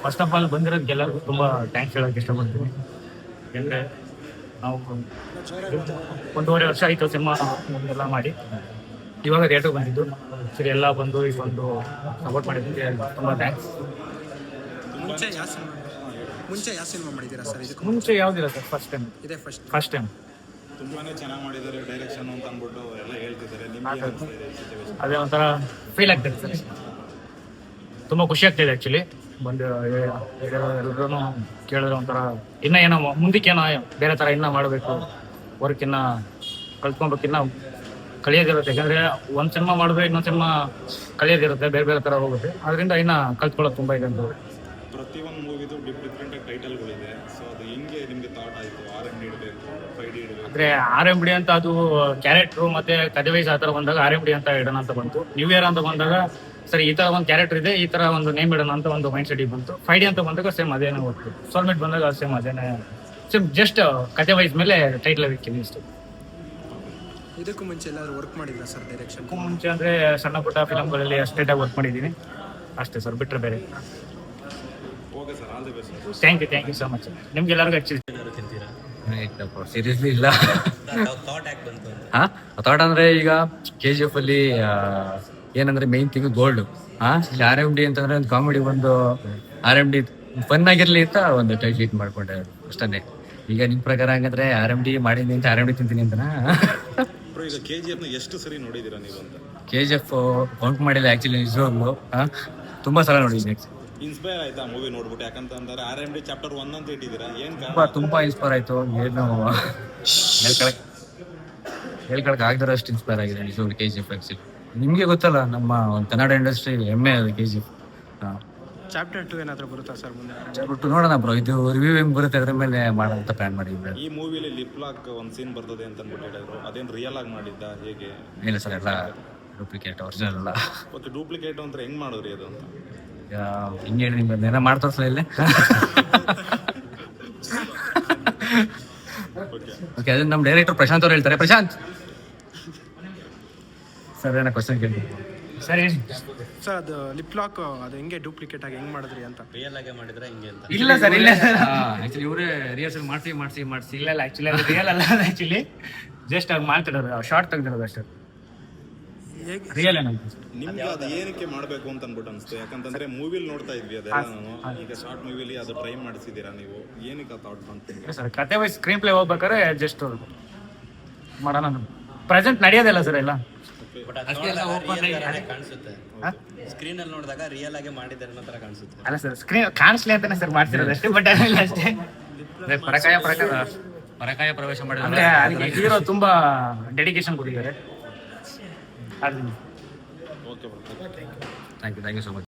First of all ಬಂದಿರೋದಕ್ಕೆ ಎಲ್ಲರಿಗೂ ತುಂಬ thanks ಹೇಳೋಕ್ಕೆ ಇಷ್ಟಪಡ್ತೀನಿ. ಯಾಕಂದರೆ ನಾವು 1.5 ವರ್ಷ ಆಯಿತು ಸಿನಿಮಾ ಎಲ್ಲ ಮಾಡಿ, ಇವಾಗ ಥಿಯೇಟ್ರಿಗೆ ಬಂದಿದ್ದು. ಸರಿ, ಎಲ್ಲ ಬಂದು ಈಗ ಒಂದು ಸಪೋರ್ಟ್ ಮಾಡಿದ್ದಕ್ಕೆ ತುಂಬ ಥ್ಯಾಂಕ್ಸ್. ಮುಂಚೆ ಯಾವ ಸಿನಿಮಾ ಮಾಡಿದ್ದೀರಾ ಸರ್? ಇದಕ್ಕೆ ಮುಂಚೆ ಯಾವುದಿಲ್ಲ ಸರ್, ಫಸ್ಟ್ ಟೈಮ್. ಇದೇ ಫಸ್ಟ್ ಟೈಮ್. ತುಂಬಾನೇ ಚೆನ್ನಾಗಿ ಮಾಡಿದ್ದಾರೆ ಡೈರೆಕ್ಷನ್ ಅಂತ ಅಂದ್ಬಿಟ್ಟು ಎಲ್ಲ ಹೇಳ್ತಿದ್ದಾರೆ. ನಿಮಗೆ ಅದೇ ಒಂಥರ ಫೀಲ್ ಆಗ್ತದೆ ಸರ್, ತುಂಬ ಖುಷಿ ಆಗ್ತಾಯಿದೆ ಆ್ಯಕ್ಚುಲಿ. ಬಂದು ಎಲ್ಲರೂ ಕೇಳಿದ್ರೆ ಒಂಥರ ಇನ್ನೂ ಏನೋ ಮುಂದಕ್ಕೇನೋ ಬೇರೆ ಥರ ಇನ್ನೂ ಮಾಡಬೇಕು, ವರ್ಕ್ ಇನ್ನೂ ಕಲ್ತ್ಕೊಬೇಕು, ಇನ್ನೂ ಕಲಿಯೋದಿರುತ್ತೆ. ಯಾಕಂದರೆ ಒಂದು ಸಿನಿಮಾ ಮಾಡಿದ್ರೆ ಇನ್ನೊಂದು ಸಿನಿಮಾ ಕಲಿಯೋದಿರುತ್ತೆ, ಬೇರೆ ಬೇರೆ ಥರ ಹೋಗುತ್ತೆ. ಅದರಿಂದ ಇನ್ನೂ ಕಲ್ತ್ಕೊಳ್ಳೋದು ತುಂಬ ಇದೆ ಅಂತ. ಪ್ರತಿಯೊಂದು ಮೂವಿದು ಡಿಫ್ರೆಂಟ್ ಟೈಟಲ್ಗಳಿದೆ. ಸೊ ಅದು ಹೆಂಗೆ ನಿಮಗೆ ಥಾಟ್ ಆಯಿತು R&D ಇಡಬೇಕು, 5D ಇಡಬೇಕು? ಅಂದರೆ R&D ಅಂತ ಅದು ಕ್ಯಾರೆಕ್ಟ್ರು ಮತ್ತು ಕಥೆ ವೈಸ್ ಆ ಥರ ಬಂದಾಗ R&D ಅಂತ ಇಡೋಣ ಅಂತ ಬಂತು. ನ್ಯೂ ಇಯರ್ ಅಂತ ಬಂದಾಗ ಸರಿ ಈ ಥರ ಒಂದು ಕ್ಯಾರೆಕ್ಟರ್ ಇದೆ, ಈ ಥರ ಒಂದು ನೇಮ್ ಇಡೋಣ ಅಂತ ಒಂದು ಮೈಂಡ್ ಸೆಟಿಗೆ ಬಂತು. 5D ಅಂತ ಬಂದಾಗ ಸೇಮ್ ಅದೇನೇ ಹೋಗ್ತು. ಸೋಲ್ಮೇಟ್ ಬಂದಾಗ ಸೇಮ್ ಅದೇನೇ, ಸೇಮ್ ಜಸ್ಟ್ ಕಥೆ ವೈಸ್ ಮೇಲೆ ಟೈಟ್ಲ್ ಇಕ್ಕಿದೆ ಇಷ್ಟು. ಇದಕ್ಕೂ ಮುಂಚೆ ಎಲ್ಲಾದರೂ ವರ್ಕ್ ಮಾಡಿದ್ರಾ ಸರ್ ಡೈರೆಕ್ಷನ್? ಮುಂಚೆ ಅಂದರೆ ಸಣ್ಣ ಪುಟ್ಟ ಫಿಲಮ್ಗಳಲ್ಲಿ ಸ್ಟ್ರೇಟಾಗಿ ವರ್ಕ್ ಮಾಡಿದ್ದೀನಿ ಅಷ್ಟೇ ಸರ್, ಬಿಟ್ಟರೆ ಬೇರೆ. Okay sir, all the best. Thank you so much. ನಿಮ್ಗೆಲ್ಲರಿಗೂ ಆ್ಯಕ್ಚುಲಿ ಸೀರಿಯಸ್ಲಿ ಇಲ್ಲ. ಹಾಂ, ಥಾಟ್ ಅಂದರೆ ಈಗ KGF ಅಲ್ಲಿ ಏನಂದ್ರೆ ಮೇನ್ ಥಿಂಗ್ ಗೋಲ್ಡ್. R&D ಅಂತಂದ್ರೆ ಒಂದು ಕಾಮಿಡಿ, ಒಂದು R&D ಫನ್ ಆಗಿರ್ಲಿ ಅಂತ ಒಂದು ಟೈಟ್ಲ್ ಹಿಟ್ ಮಾಡ್ಕೊಂಡೆ ಅಷ್ಟೇ. ಈಗ ನಿಮ್ಮ ಪ್ರಕಾರ ಹಂಗಂದ್ರೆ R&D ಮಾಡಿದ್ದೀನಿ ಅಂತ R&D ತಿಂತೀನಿ ಅಂತನಾ? ಈಗ KGF ಎಷ್ಟು ಸರಿ ನೋಡಿದ್ದೀರಾ ನೀವು ಅಂತ? KGF ಕೌಂಟ್ ಮಾಡಿಲ್ಲ ಆ್ಯಕ್ಚುಲಿ, ನಿಜವಾಗ್ಲು ತುಂಬ ಸಲ ನೋಡಿದ್ದೀನಿ. ಇನ್ಸ್ಪೈರ್ ಆಯ್ತಾ ಮೂವಿ ನೋಡ್ಬಿಟ್ಟು? ಯಾಕಂತಂದ್ರೆ R&D ಚಾಪ್ಟರ್ 1 ಅಂತ ಇಟ್ಟಿದ್ದೀರಾ, ಏನು ತುಂಬ ಇನ್ಸ್ಪೈರ್ ಆಯಿತು. ಏನು ಹೇಳ್ಕೊಳಕ್ಕೆ ಆಗದಿರೋ ಅಷ್ಟು ಇನ್ಸ್ಪೈರ್ ಆಗಿದೆ ನಿಜವಾಗ್ಲು KGF. ಆ್ಯಕ್ಚುಲಿ ನಿಮಗೆ ಗೊತ್ತಲ್ಲ, ನಮ್ಮ ಒಂದು ಕನ್ನಡ ಇಂಡಸ್ಟ್ರಿ ಹೆಮ್ಮೆ ಅದು KGF. ಚಾಪ್ಟರ್ 2 ಏನಾದರೂ ಬರುತ್ತಾ ಸರ್ ಮುಂದೆ? ಬಿಟ್ಟು ನೋಡೋಣ ಬ್ರೋ, ಇದು ರಿವ್ಯೂ ಹೆಂಗೆ ಬರುತ್ತೆ ಅದ್ರ ಮೇಲೆ ಮಾಡೋಂಥ ಪ್ಲಾನ್ ಮಾಡಿದ್ವಿ. ಈ ಮೂವಿಲಿ ಲಿಪ್ ಲಾಕ್ ಒಂದು ಸೀನ್ ಬರ್ತದೆ ಅಂತ ಅಂದ್ಬಿಟ್ಟು ಹೇಳಿದ್ರು, ಅದೇನು ರಿಯಲ್ ಆಗಿ ಮಾಡಿದ್ದ ಹೇಗೆ? ಇಲ್ಲ ಸರ್, ಎಲ್ಲ ಡೂಪ್ಲಿಕೇಟ್, ಒರಿಜಿನಲ್ ಅಲ್ಲ. ಓಕೆ, ಡೂಪ್ಲಿಕೇಟ್ ಅಂದ್ರೆ ಹೆಂಗೆ ಮಾಡೋರಿ ಅದು ಅಂತ? ಹಿಂಗೆ ಹೇಳಿ, ನಿಮ್ಗೆ ಏನೋ ಮಾಡ್ತೋರ್ಸಲ್ಲ ಇಲ್ಲೇ. ಓಕೆ, ಅದು ನಮ್ಮ ಡೈರೆಕ್ಟರ್ ಪ್ರಶಾಂತ್ ಅವ್ರು ಹೇಳ್ತಾರೆ. ಪ್ರಶಾಂತ್ ಸರ್, ಏನೋ ಕ್ವಶನ್ ಕೇಳಿ ಸರಿ ಸರ್. ಅದು ಲಿಪ್ ಲಾಕ್ ಅದು ಹೆಂಗೆ ಡೂಪ್ಲಿಕೇಟ್ ಆಗಿ ಹೆಂಗೆ ಮಾಡಿದ್ರಿ ಅಂತ? ರಿಯಲ್ ಆಗಿ ಮಾಡಿದ್ರೆ ಹಿಂಗೆ ಅಂತ? ಇಲ್ಲ ಸರ್, ಇಲ್ಲ ಸರ್. ಆ್ಯಕ್ಚುಲಿ ಇವರೇ ರಿಹರ್ಸಲ್ ಮಾಡಿಸಿ ಇಲ್ಲ ಆ್ಯಕ್ಚುಲಿ ಅದು ರಿಯಲ್ ಅಲ್ಲ. ಆ್ಯಕ್ಚುಲಿ ಜಸ್ಟ್ ಅವ್ರು ಮಾಡ್ತಿರೋದು, ಶಾರ್ಟ್ ತೆಗ್ದಿರೋದು ಅಷ್ಟೇ, ರಿಯಲ್ ಏನಂತ. ನಿಮ್ಗೆ ಅದು ಏನಕ್ಕೆ ಮಾಡಬೇಕು ಅಂತ ಅಂದ್ಬಿಟ್ಟು ಅನಿಸ್ತು? ಯಾಕಂತಂದ್ರೆ ಮೂವಿಲಿ ನೋಡ್ತಾ ಇದ್ವಿ ಅದೆಲ್ಲ, ನಾನು ಈಗ ಶಾರ್ಟ್ ಮೂವಿಲಿ ಅದು ಟ್ರೈ ಮಾಡಿಸಿದ್ದೀರಾ ನೀವು, ಏನಕ್ಕೆ ಥಾಟ್ ಬಂತು ಸರ್? ಕತೆ ವೈಸ್ ಸ್ಕ್ರೀನ್ ಪ್ಲೇ ಹೋಗ್ಬೇಕಾದ್ರೆ ಜಸ್ಟ್ ಮಾಡೋಣ. ಪ್ರೆಸೆಂಟ್ ನಡೆಯೋದಿಲ್ಲ ಸರ್ ಎಲ್ಲ. ಬಟ್ ಅದು ಕಾಣಿಸುತ್ತೆ, ಸ್ಕ್ರೀನ್ ಅಲ್ಲಿ ನೋಡಿದಾಗ ರಿಯಲ್ ಆಗಿ ಮಾಡಿದ್ದಾರೆ ಅನ್ನೋ ತರ ಕಾಣಿಸುತ್ತೆ. ಅಲ್ಲ ಸರ್, ಸ್ಕ್ರೀನ್ ಕಾಣಿಸ್ಲಿ ಅಂತಾನೆ ಸರ್ ಮಾಡ್ತಿರೋದು ಅಷ್ಟೇ, ಬಟ್ ಅಲ್ಲ ಅಷ್ಟೇ. ಪರಕಾಯ ಪ್ರವೇಶ ಮಾಡಿದ್ರೆ ಅಂದ್ರೆ ಅದಕ್ಕೆ ಹೀರೋ ತುಂಬಾ ಡೆಡಿಕೇಶನ್ ಕೊಟ್ಟಿದ್ದಾರೆ. Okay, thank you so much.